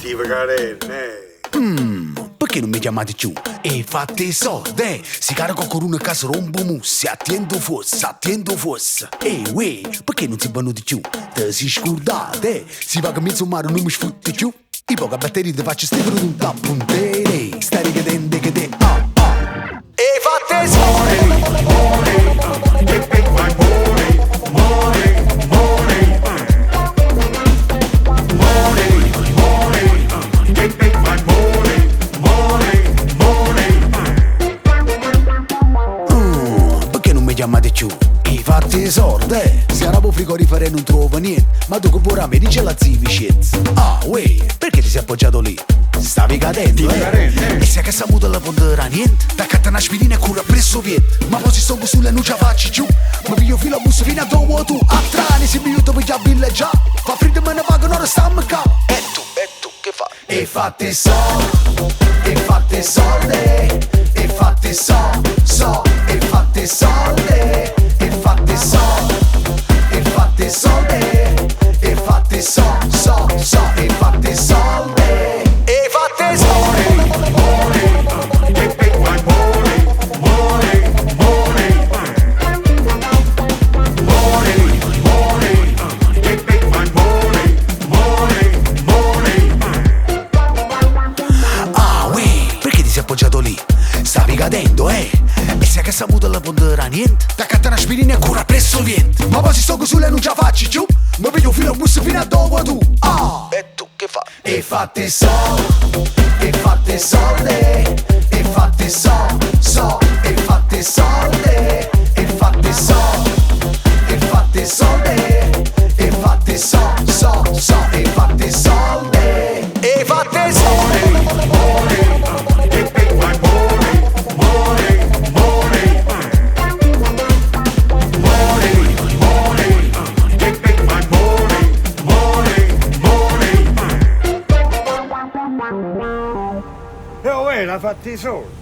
Steve Carenne. Perché non mi chiamate più? E fate i soldi, si carica con una casa rombo musse, attendo fosse. E uè, perché non si venuti più? Te si scordate, si va che mezzo mare non mi sfrutti più. I poca batteria ti faccio stare un tappuntere, stai che te, E fate i soldi. Chiamate più e fatti i soldi. Se arabo frigorifero e non trovo niente, ma tu che pure a me dice la zivicezza. Ah, uè, perché ti sei appoggiato lì? Stavi cadendo, E se che samuto la pondera niente, t'accatta un'aspirina e cura presso viet. Ma poi si sto sulle non ci faccio giù, ma piglio filo a busto fino a dove tu. A trani si minuto per già villeggiare, fa freddo me ne pago, non stiamo qua. E tu che fai? E fatti i soldi, e fatti i soldi, e fatti i soldi, e fatti i soldi, e fatti i soldi, e fatti i soldi, e fatti i soldi, e fatti i soldi, e fatti i soldi. Appoggiato lì, stavi cadendo, E se che samuto la pondera niente, t'accatta un'aspirina e cura presso viento. Ma poi si sto sulle non ci faccio giù, ma piglio filo bus fino a dove tu. Ah, e tu che fai? E fatti i soldi, e fatti i soldi, e fatti i soldi, e fatti i soldi, e fatti i soldi, e fatti i soldi, e fatti i soldi, e fatti i soldi, e fatti i soldi. L'ha fatti i soldi.